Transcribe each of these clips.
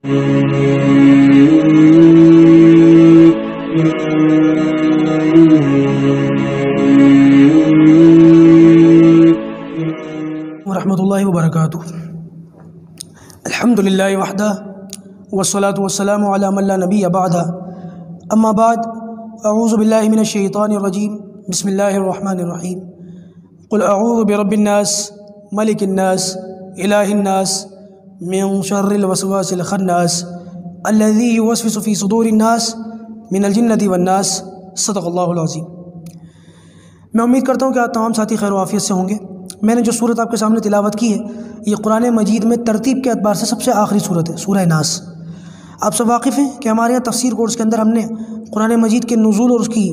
ورحمۃ اللہ وبرکاتہ۔ الحمدللہ وحدہ والصلاة والسلام علی من لا نبی بعدہ، اما بعد، اعوذ باللہ من الشیطان الرجیم، بسم اللہ الرحمن الرحیم۔ قل اعوذ برب الناس ملک الناس الہ الناس من شر الوسواس الخناس الذی یوسوس فی صدور الناس من الجنۃ والناس۔ صدق اللہ العظیم۔ میں امید کرتا ہوں کہ آپ تمام ساتھی خیر و عافیت سے ہوں گے۔ میں نے جو صورت آپ کے سامنے تلاوت کی ہے، یہ قرآن مجید میں ترتیب کے اعتبار سے سب سے آخری صورت ہے، سورہ ناس۔ آپ سب واقف ہیں کہ ہمارے یہاں تفسیر کورس کے اندر ہم نے قرآن مجید کے نزول اور اس کی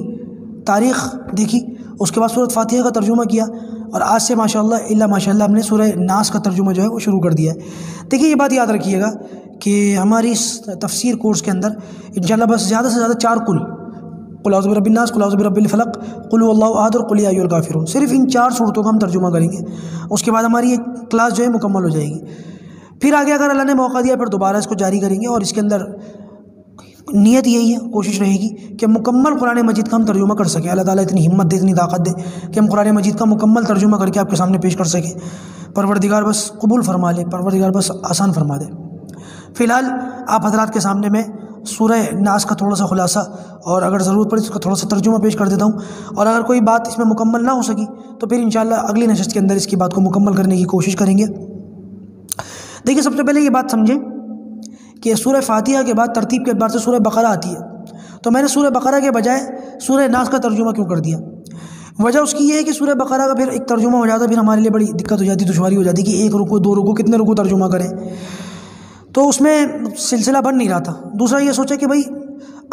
تاریخ دیکھی، اس کے بعد سورۃ فاتحہ کا ترجمہ کیا، اور آج سے ماشاءاللہ ہم نے سورہ ناس کا ترجمہ جو ہے وہ شروع کر دیا ہے۔ دیکھیے، یہ بات یاد رکھیے گا کہ ہماری اس تفسیر کورس کے اندر انشاءاللہ بس زیادہ سے زیادہ 4 قل اعوذ برب الناس، قل اعوذ برب الفلق، قل هو اللہ احد اور قل یا ایھا الکافرون، صرف ان 4 صورتوں کا ہم ترجمہ کریں گے۔ اس کے بعد ہماری یہ کلاس جو ہے مکمل ہو جائے گی۔ پھر آگے اگر اللہ نے موقع دیا پھر دوبارہ اس کو جاری کریں گے، اور اس کے اندر نیت یہی ہے، کوشش رہے گی کہ مکمل قرآن مجید کا ہم ترجمہ کر سکیں۔ اللہ تعالیٰ اتنی ہمت دے، اتنی طاقت دے کہ ہم قرآن مجید کا مکمل ترجمہ کر کے آپ کے سامنے پیش کر سکیں۔ پروردگار بس قبول فرما لے، پروردگار بس آسان فرما دے۔ فی الحال آپ حضرات کے سامنے میں سورہ ناس کا تھوڑا سا خلاصہ، اور اگر ضرورت پڑے تو اس کا تھوڑا سا ترجمہ پیش کر دیتا ہوں، اور اگر کوئی بات اس میں مکمل نہ ہو سکی تو پھر انشاءاللہ اگلی نشست کے اندر اس کی بات کو مکمل کرنے کی کوشش کریں گے۔ دیکھیے، سب سے پہلے یہ بات سمجھیں کہ سورہ فاتحہ کے بعد ترتیب کے اعتبار سے سورہ بقرہ آتی ہے، تو میں نے سورہ بقرہ کے بجائے سورہ ناس کا ترجمہ کیوں کر دیا؟ وجہ اس کی یہ ہے کہ سورہ بقرہ کا پھر ایک ترجمہ ہو جاتا ہے، پھر ہمارے لیے بڑی دقت ہو جاتی، دشواری ہو جاتی کہ 1 رکوع 2 رکوع کتنے رکوع ترجمہ کریں، تو اس میں سلسلہ بن نہیں رہا تھا۔ دوسرا یہ سوچا کہ بھائی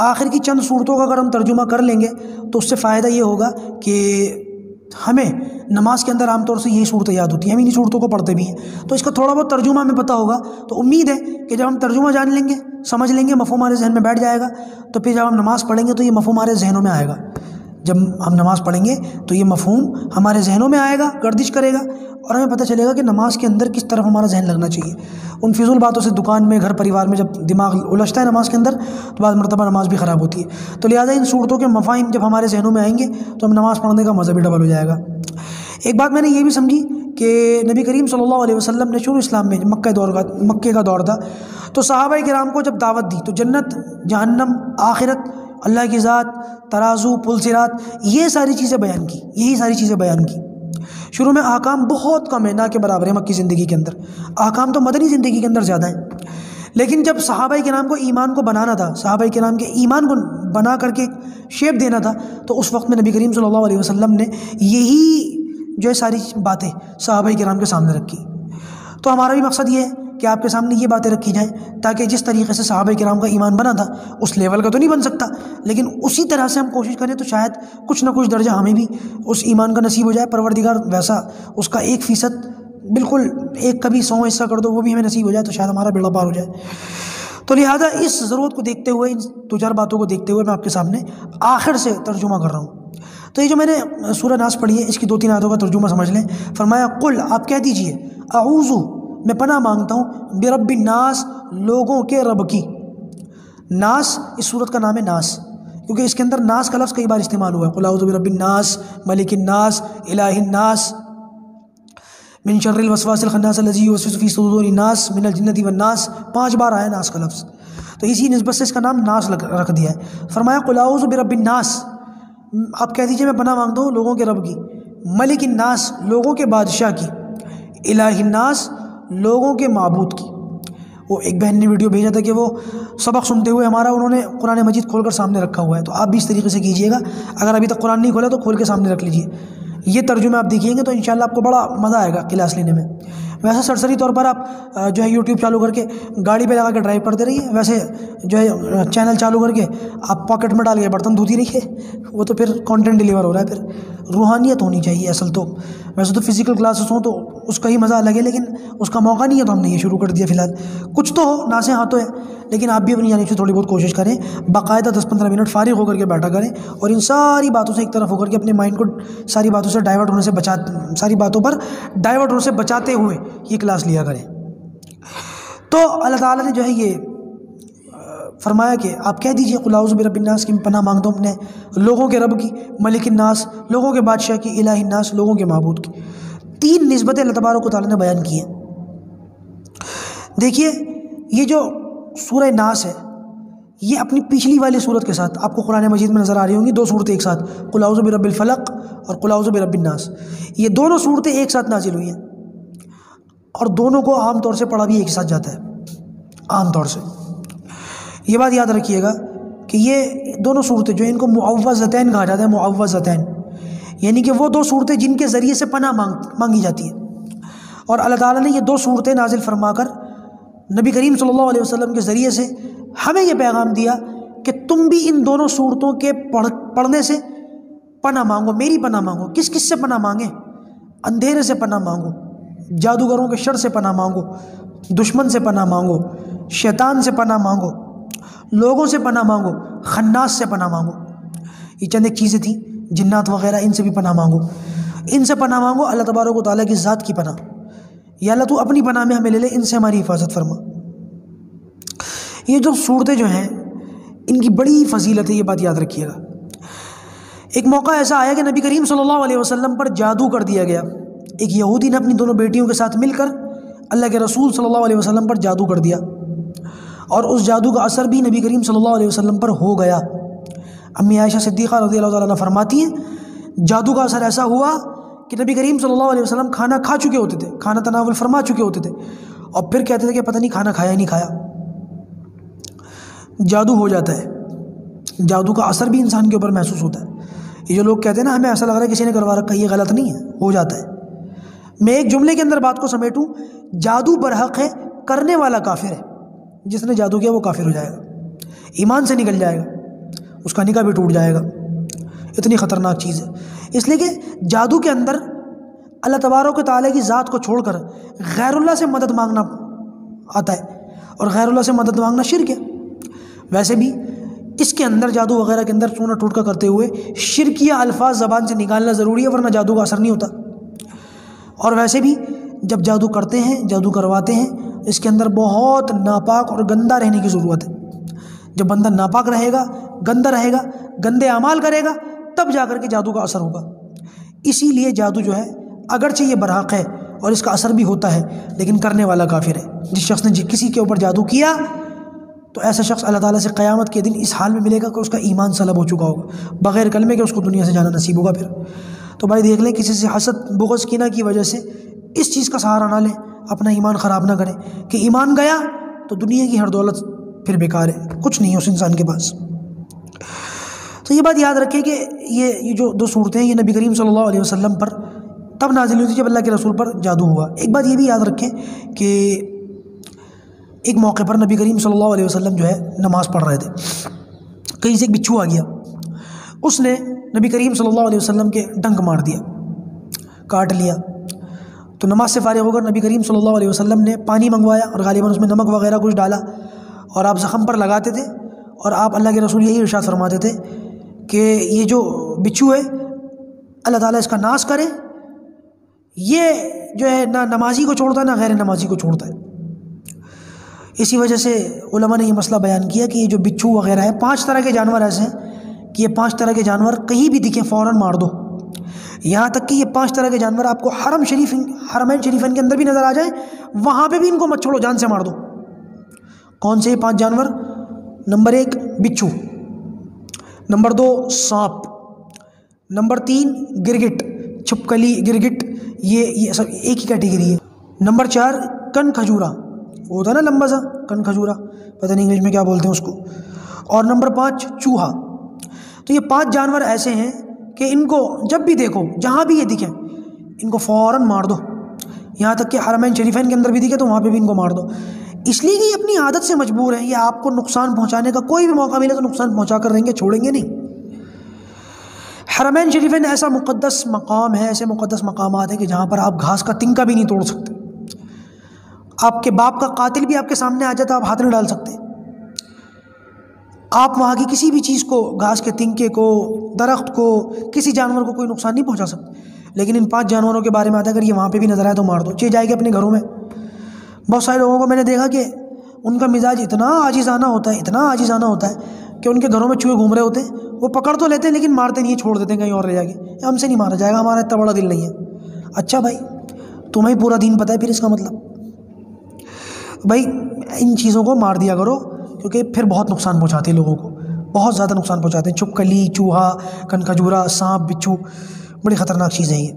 آخر کی چند صورتوں کا اگر ہم ترجمہ کر لیں گے تو اس سے فائدہ یہ ہوگا کہ ہمیں نماز کے اندر عام طور سے یہی صورتیں یاد ہوتی ہیں، ہم انہی صورتوں کو پڑھتے بھی ہیں، تو اس کا تھوڑا بہت ترجمہ ہمیں پتہ ہوگا، تو امید ہے کہ جب ہم ترجمہ جان لیں گے، سمجھ لیں گے، مفہوم ہمارے ذہن میں بیٹھ جائے گا، تو پھر جب ہم نماز پڑھیں گے تو یہ مفہوم ہمارے ذہنوں میں آئے گا۔ جب ہم نماز پڑھیں گے تو یہ مفہوم ہمارے ذہنوں میں آئے گا، گردش کرے گا، اور ہمیں پتہ چلے گا کہ نماز کے اندر کس طرف ہمارا ذہن لگنا چاہیے۔ ان فضول باتوں سے دکان میں، گھر پریوار میں جب دماغ الجھتا ہے نماز کے اندر تو بعض مرتبہ نماز بھی خراب ہوتی ہے، تو لہٰذا ان صورتوں کے مفاہیم جب ہمارے ذہنوں میں آئیں گے تو ہم نماز پڑھنے کا مزہ بھی ڈبل ہو جائے گا۔ ایک بات میں نے یہ بھی سمجھی کہ نبی کریم صلی اللہ علیہ وسلم نے شروع اسلام میں مکے کا دور تھا، تو صحابہ کرام کو جب دعوت دی تو جنت، جہنم، آخرت، اللہ کی ذات، ترازو، پل صراط، یہ ساری چیزیں بیان کی، یہی ساری چیزیں بیان کی۔ شروع میں احکام بہت کم ہے، نہ کے برابر ہے مکی زندگی کے اندر، احکام تو مدنی زندگی کے اندر زیادہ ہیں، لیکن جب صحابہ کرام کو ایمان کو بنانا تھا، صحابہ کرام کے ایمان کو بنا کر کے شیپ دینا تھا، تو اس وقت میں نبی کریم صلی اللہ علیہ وسلم نے یہی جو ہے ساری باتیں صحابہ کرام کے سامنے رکھی۔ تو ہمارا بھی مقصد یہ ہے کہ آپ کے سامنے یہ باتیں رکھی جائیں تاکہ جس طریقے سے صحابہ کرام کا ایمان بنا تھا، اس لیول کا تو نہیں بن سکتا، لیکن اسی طرح سے ہم کوشش کریں تو شاید کچھ نہ کچھ درجہ ہمیں بھی اس ایمان کا نصیب ہو جائے۔ پروردگار ویسا اس کا 1% بالکل 1 کا بھی 100 حصہ کر دو، وہ بھی ہمیں نصیب ہو جائے تو شاید ہمارا بیڑا پار ہو جائے۔ تو لہٰذا اس ضرورت کو دیکھتے ہوئے، ان 2-4 باتوں کو دیکھتے ہوئے میں آپ کے سامنے آخر سے ترجمہ کر رہا ہوں۔ تو یہ جو میں نے سورہ ناس پڑھی ہے، اس کی 2-3 آیتوں کا ترجمہ سمجھ لیں۔ فرمایا قل، آپ کہہ دیجئے، اعوذ، میں پناہ مانگتا ہوں، برب الناس، لوگوں کے رب کی۔ ناس اس صورت کا نام ہے ناس، کیونکہ اس کے اندر ناس کا لفظ کئی بار استعمال ہوا ہے۔ قل اعوذ برب الناس ملک الناس الہ الناس من شر الوسواس الخناس الذی یوسوس فی صدور الناس من الجنۃ والناس، 5 بار آیا ناس کا لفظ، تو اسی نسبت سے اس کا نام ناس رکھ دیا ہے۔ فرمایا قل اعوذ برب الناس، آپ کہہ دیجئے میں پناہ مانگتا ہوں لوگوں کے رب کی، ملک الناس، لوگوں کے بادشاہ کی، الہ الناس، لوگوں کے معبود کی۔ وہ ایک بہن نے ویڈیو بھیجا تھا کہ وہ سبق سنتے ہوئے ہمارا انہوں نے قرآن مجید کھول کر سامنے رکھا ہوا ہے، تو آپ بھی اس طریقے سے کیجئے گا۔ اگر ابھی تک قرآن نہیں کھولا تو کھول کے سامنے رکھ لیجئے، یہ ترجمہ آپ دیکھیں گے تو انشاءاللہ آپ کو بڑا مزہ آئے گا کلاس لینے میں۔ ویسے سرسری طور پر آپ جو ہے یوٹیوب چالو کر کے گاڑی پہ لگا کے ڈرائیو کرتے رہیے، ویسے جو ہے چینل چالو کر کے آپ پاکٹ میں ڈال کے برتن دھوتی رہیے، وہ تو پھر کانٹینٹ ڈیلیور ہو رہا ہے۔ پھر روحانیت ہونی چاہیے اصل تو، ویسے تو فزیکل کلاسز ہوں تو اس کا ہی مزہ الگ ہے، لیکن اس کا موقع نہیں ہے تو ہم نے یہ شروع کر دیا۔ فی الحال کچھ تو ہو، ناسیں ہاتھوں ہے، لیکن آپ بھی اپنی جانب سے تھوڑی بہت کوشش کریں، باقاعدہ 10-15 منٹ فارغ ہو کر کے بیٹھا کریں، اور ان ساری باتوں سے ایک طرف ہو کر کے اپنے مائنڈ کو ساری باتوں سے ڈائیورٹ ہونے سے ساری باتوں پر ڈائیورٹ ہونے سے بچاتے ہوئے یہ کلاس لیا کریں۔ تو اللہ تعالیٰ نے جو ہے یہ فرمایا کہ آپ کہہ دیجئے قل اعوذ برب الناس کی میں پناہ مانگتا ہوں اپنے لوگوں کے رب کی، ملک الناس لوگوں کے بادشاہ کی، الہ الناس لوگوں کے معبود کی۔ 3 نسبتیں اللہ تبارک و تعالیٰ نے بیان کی ہیں۔ دیکھیے یہ جو سورہ ناس ہے یہ اپنی پچھلی والی صورت کے ساتھ آپ کو قرآن مجید میں نظر آ رہی ہوں گی، 2 صورتیں ایک ساتھ، قل اعوذ برب الفلق اور قل اعوذ برب الناس، یہ دونوں صورتیں ایک ساتھ نازل ہوئی ہیں اور دونوں کو عام طور سے پڑھا بھی ایک ساتھ جاتا ہے عام طور سے۔ یہ بات یاد رکھیے گا کہ یہ دونوں صورتیں جو ان کو معوذتین کہا جاتا ہے، معوذتین یعنی کہ وہ 2 صورتیں جن کے ذریعے سے پناہ مانگی جاتی ہے، اور اللہ تعالیٰ نے یہ 2 صورتیں نازل فرما کر نبی کریم صلی اللہ علیہ وسلم کے ذریعے سے ہمیں یہ پیغام دیا کہ تم بھی ان دونوں صورتوں کے پڑھنے سے پناہ مانگو، میری پناہ مانگو۔ کس کس سے پناہ مانگیں؟ اندھیرے سے پناہ مانگو، جادوگروں کے شر سے پناہ مانگو، دشمن سے پناہ مانگو، شیطان سے پناہ مانگو، لوگوں سے پناہ مانگو، خناس سے پناہ مانگو۔ یہ چند ایک چیزیں تھیں، جنات وغیرہ، ان سے بھی پناہ مانگو، ان سے پناہ مانگو اللہ تبارک و تعالیٰ کی ذات کی پناہ۔ یا اللہ تو اپنی پناہ میں ہمیں لے لے، ان سے ہماری حفاظت فرما۔ یہ جو صورتیں جو ہیں ان کی بڑی فضیلت ہے، یہ بات یاد رکھیے گا۔ ایک موقع ایسا آیا کہ نبی کریم صلی اللہ علیہ وسلم پر جادو کر دیا گیا۔ ایک یہودی نے اپنی دونوں بیٹیوں کے ساتھ مل کر اللہ کے رسول صلی اللہ علیہ وسلم پر جادو کر دیا، اور اس جادو کا اثر بھی نبی کریم صلی اللہ علیہ وسلم پر ہو گیا۔ امی عائشہ صدیقہ رضی اللہ تعالیٰ عنہ فرماتی ہیں جادو کا اثر ایسا ہوا کہ نبی کریم صلی اللہ علیہ وسلم کھانا کھا چکے ہوتے تھے، کھانا تناول فرما چکے ہوتے تھے، اور پھر کہتے تھے کہ پتہ نہیں کھانا کھایا نہیں کھایا۔ جادو ہو جاتا ہے، جادو کا اثر بھی انسان کے اوپر محسوس ہوتا ہے۔ یہ جو لوگ کہتے ہیں نا ہمیں ایسا لگ رہا ہے کسی نے کروا رکھا ہے، یہ غلط نہیں ہے، ہو جاتا ہے۔ میں ایک جملے کے اندر بات کو سمیٹوں، جادو برحق ہے، کرنے والا کافر ہے۔ جس نے جادو کیا وہ کافر ہو جائے گا، ایمان سے نکل جائے گا، اس کا نکاح بھی ٹوٹ جائے گا۔ اتنی خطرناک چیز ہے، اس لیے کہ جادو کے اندر اللہ تبارک و تعالیٰ کی ذات کو چھوڑ کر غیر اللہ سے مدد مانگنا آتا ہے، اور غیر اللہ سے مدد مانگنا شرک ہے۔ ویسے بھی اس کے اندر جادو وغیرہ کے اندر چونا ٹوٹکا کرتے ہوئے شرکیہ الفاظ زبان سے نکالنا ضروری ہے، ورنہ جادو کا اثر نہیں ہوتا۔ اور ویسے بھی جب جادو کرتے ہیں، جادو کرواتے ہیں، اس کے اندر بہت ناپاک اور گندہ رہنے کی ضرورت ہے۔ جب بندہ ناپاک رہے گا، گندہ رہے گا، گندے اعمال کرے گا، تب جا کر کے جادو کا اثر ہوگا۔ اسی لیے جادو جو ہے اگرچہ یہ برحق ہے اور اس کا اثر بھی ہوتا ہے، لیکن کرنے والا کافر ہے۔ جس شخص نے کسی کے اوپر جادو کیا تو ایسا شخص اللہ تعالیٰ سے قیامت کے دن اس حال میں ملے گا کہ اس کا ایمان سلب ہو چکا ہوگا، بغیر کلمے کے اس کو دنیا سے جانا نصیب ہوگا۔ پھر تو بھائی دیکھ لیں، کسی سے حسد بغض کینہ کی وجہ سے اس چیز کا سہارا نہ لیں، اپنا ایمان خراب نہ کریں کہ ایمان گیا تو دنیا کی ہر دولت پھر بیکار ہے، کچھ نہیں ہے اس انسان کے پاس۔ تو یہ بات یاد رکھیں کہ یہ جو 2 صورتیں ہیں یہ نبی کریم صلی اللہ علیہ وسلم پر تب نازل ہوئی تھی جب اللہ کے رسول پر جادو ہوا۔ ایک بات یہ بھی یاد رکھیں کہ ایک موقع پر نبی کریم صلی اللہ علیہ وسلم جو ہے نماز پڑھ رہے تھے، کہیں سے ایک بچھو آ گیا، اس نے نبی کریم صلی اللہ علیہ وسلم کے ڈنک مار دیا، کاٹ لیا۔ تو نماز سے فارغ ہو کر نبی کریم صلی اللہ علیہ وسلم نے پانی منگوایا، اور غالباً اس میں نمک وغیرہ کچھ ڈالا، اور آپ زخم پر لگاتے تھے، اور آپ اللہ کے رسول یہی ارشاد فرماتے تھے کہ یہ جو بچھو ہے اللہ تعالیٰ اس کا ناش کرے، یہ جو ہے نہ نمازی کو چھوڑتا ہے نہ غیر نمازی کو چھوڑتا ہے۔ اسی وجہ سے علماء نے یہ مسئلہ بیان کیا کہ یہ جو بچھو وغیرہ ہے، 5 طرح کے جانور ایسے ہیں کہ یہ 5 طرح کے جانور کہیں بھی دکھیں فوراً مار دو، یہاں تک کہ یہ 5 طرح کے جانور آپ کو حرمین شریفین کے اندر بھی نظر آ جائیں، وہاں پہ بھی ان کو مت چھوڑو، جان سے مار دو۔ کون سے یہ 5 جانور؟ نمبر 1 بچھو، نمبر 2 سانپ، نمبر 3 گرگٹ، چھپکلی گرگٹ، یہ سب ایک ہی کیٹیگری ہے۔ نمبر 4 کن کھجورا، وہ ہوتا ہے نا لمبا سا کن کھجورا، پتہ نہیں انگلش میں کیا بولتے ہیں اس کو، اور نمبر 5 چوہا۔ تو یہ 5 جانور ایسے ہیں کہ ان کو جب بھی دیکھو، جہاں بھی یہ دکھیں، ان کو فوراً مار دو، یہاں تک کہ حرمین شریفین کے اندر بھی دکھے تو وہاں پہ بھی ان کو مار دو، اس لیے کہ یہ اپنی عادت سے مجبور ہیں، یہ آپ کو نقصان پہنچانے کا کوئی بھی موقع ملے تو نقصان پہنچا کر رہیں گے، چھوڑیں گے نہیں۔ حرمین شریفین ایسا مقدس مقام ہے، ایسے مقدس مقامات ہیں کہ جہاں پر آپ گھاس کا تنکا بھی نہیں توڑ سکتے، آپ کے باپ کا قاتل بھی آپ کے سامنے آ جاتا، آپ ہاتھ نہیں ڈال سکتے، آپ وہاں کی کسی بھی چیز کو، گھاس کے تنکے کو، درخت کو، کسی جانور کو کوئی نقصان نہیں پہنچا سکتے۔ لیکن ان 5 جانوروں کے بارے میں آتا ہے اگر یہ وہاں پہ بھی نظر آئے تو مار دو، چلے جائے گا اپنے گھروں میں۔ بہت سارے لوگوں کو میں نے دیکھا کہ ان کا مزاج اتنا عاجزانہ ہوتا ہے کہ ان کے گھروں میں چوہے گھوم رہے ہوتے ہیں، وہ پکڑ تو لیتے ہیں لیکن مارتے نہیں، چھوڑ دیتے ہیں کہیں اور لے جا کے، ہم سے نہیں مارا جائے گا، ہمارا اتنا بڑا دل نہیں ہے۔ اچھا بھائی، تمہیں پورا دین پتہ ہے پھر اس کا مطلب؟ بھائی ان چیزوں کو مار دیا کرو، کیونکہ پھر بہت نقصان پہنچاتے ہیں لوگوں کو، بہت زیادہ نقصان پہنچاتے ہیں۔ چھپکلی، چوہا، کنکھجورا، سانپ، بچھو، بڑی خطرناک چیزیں ہیں یہ۔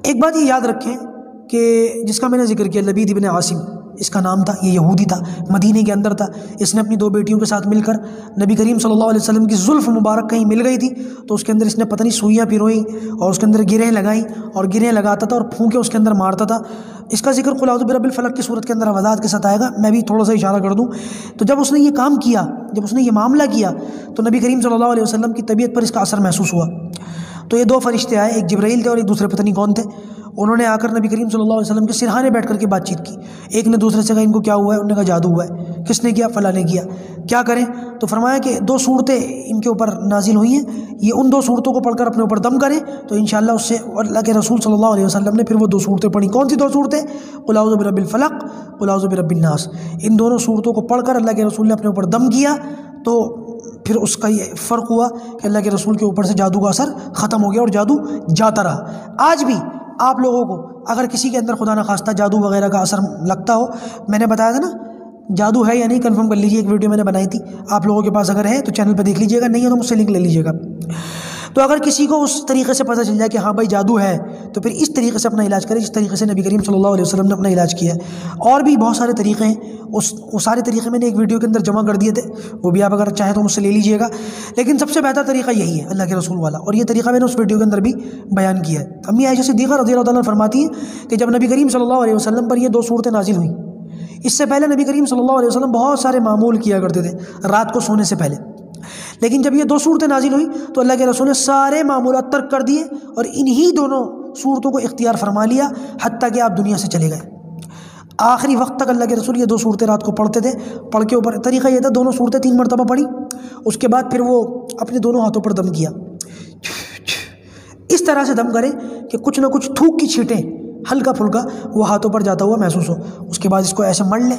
ایک بات یہ یاد رکھیں کہ جس کا میں نے ذکر کیا، لبید ابن عاصم اس کا نام تھا، یہ یہودی تھا، مدینے کے اندر تھا۔ اس نے اپنی 2 بیٹیوں کے ساتھ مل کر نبی کریم صلی اللہ علیہ وسلم کی زلف مبارک کہیں مل گئی تھی تو اس کے اندر اس نے پتہ نہیں سوئیاں پروئیں اور اس کے اندر گرہیں لگائیں، اور گرہیں لگاتا تھا اور پھونکے اس کے اندر مارتا تھا۔ اس کا ذکر قل اعوذ برب الفلق کی صورت کے اندر وضاحت کے ساتھ آئے گا، میں بھی تھوڑا سا اشارہ کر دوں۔ تو جب اس نے یہ کام کیا، جب اس نے یہ معاملہ کیا تو نبی کریم صلی اللہ علیہ وسلم کی طبیعت پر اس کا اثر محسوس ہوا۔ تو یہ 2 فرشتے آئے، ایک جبرائیل تھے اور ایک دوسرے پتہ نہیں کون تھے۔ انہوں نے آ کر نبی کریم صلی اللہ علیہ وسلم کے سرہانے بیٹھ کر کے بات چیت کی۔ ایک نے دوسرے سے کہا ان کو کیا ہوا ہے؟ انہوں نے کہا جادو ہوا ہے۔ کس نے کیا؟ فلاں نے کیا۔ کیا کریں؟ تو فرمایا کہ 2 صورتیں ان کے اوپر نازل ہوئی ہیں، یہ ان 2 صورتوں کو پڑھ کر اپنے اوپر دم کریں تو انشاءاللہ اس سے، اور اللہ کے رسول صلی اللہ علیہ وسلم نے پھر وہ 2 صورتیں پڑھی۔ کون سی 2 صورتیں؟ قل اعوذ برب الفلق، قل اعوذ برب الناس۔ ان دونوں صورتوں کو پڑھ کر اللہ کے رسول نے اپنے اوپر دم کیا تو پھر اس کا یہ فرق ہوا کہ اللہ کے رسول کے اوپر سے جادو کا اثر ختم ہو گیا اور جادو جاتا رہا۔ آج بھی آپ لوگوں کو اگر کسی کے اندر خدا نخواستہ جادو وغیرہ کا اثر لگتا ہو، میں نے بتایا تھا نا جادو ہے یا نہیں، کنفرم کر لیجیے، ایک ویڈیو میں نے بنائی تھی، آپ لوگوں کے پاس اگر ہے تو چینل پہ دیکھ لیجیے گا، نہیں ہے تو مجھ سے لنک لے لیجیے گا۔ تو اگر کسی کو اس طریقے سے پتہ چل جائے کہ ہاں بھائی جادو ہے تو پھر اس طریقے سے اپنا علاج کرے جس طریقے سے نبی کریم صلی اللہ علیہ وسلم نے اپنا علاج کیا ہے۔ اور بھی بہت سارے طریقے ہیں، وہ سارے طریقے میں نے ایک ویڈیو کے اندر جمع کر دیے تھے، وہ بھی آپ اگر چاہیں تو مجھ سے لے لیجیے گا، لیکن سب سے بہتر طریقہ یہی ہے اللہ کے رسول والا، اور یہ طریقہ میں نے اس ویڈیو کے اندر بھی بیان کیا ہے۔ امی عائشہ صدیقہ رضی اللہ تعالیٰ عنہ فرماتی ہیں کہ جب نبی کریم صلی اللہ علیہ وسلم پر یہ 2 صورتیں نازل ہوئیں، اس سے پہلے نبی کریم صلی اللہ علیہ وسلم بہت سارے معمول کیا کرتے تھے رات کو سونے سے پہلے، لیکن جب یہ 2 صورتیں نازل ہوئیں تو اللہ کے رسول نے سارے معمولات ترک کر دیے اور انہی دونوں صورتوں کو اختیار فرما لیا حتیٰ کہ آپ دنیا سے چلے گئے۔ آخری وقت تک اللہ کے رسول یہ 2 صورتیں رات کو پڑھتے تھے، پڑھ کے اوپر طریقہ یہ تھا 2 صورتیں 3 مرتبہ پڑھی، اس کے بعد پھر وہ اپنے دونوں ہاتھوں پر دم کیا، اس طرح سے دم کرے کہ کچھ نہ کچھ تھوک کی چھینٹیں ہلکا پھلکا وہ ہاتھوں پر جاتا ہوا محسوس ہو۔ اس کے بعد اس کو ایسے مل لیں،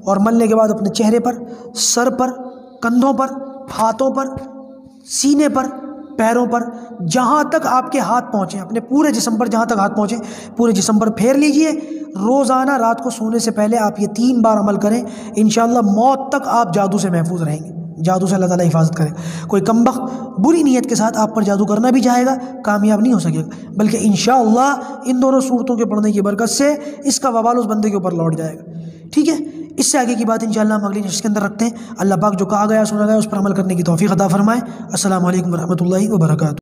اور ملنے کے بعد اپنے چہرے پر، سر پر، کندھوں پر، ہاتھوں پر، سینے پر، پیروں پر، جہاں تک آپ کے ہاتھ پہنچیں، اپنے پورے جسم پر جہاں تک ہاتھ پہنچیں پورے جسم پر پھیر لیجئے۔ روزانہ رات کو سونے سے پہلے آپ یہ 3 بار عمل کریں، انشاءاللہ موت تک آپ جادو سے محفوظ رہیں گے۔ جادو سے اللہ تعالیٰ حفاظت کرے۔ کوئی کمبخت بری نیت کے ساتھ آپ پر جادو کرنا بھی چاہے گا، کامیاب نہیں ہو سکے گا، بلکہ انشاءاللہ ان دونوں صورتوں کے پڑھنے کی برکت سے اس کا وبال اس بندے کے اوپر لوٹ جائے گا۔ ٹھیک ہے، اس سے آگے کی بات انشاءاللہ ہم اگلی نشست کے اندر رکھتے ہیں۔ اللہ پاک جو کہا گیا سنا گیا اس پر عمل کرنے کی توفیق عطا فرمائے۔ السلام علیکم ورحمۃ اللہ وبرکاتہ۔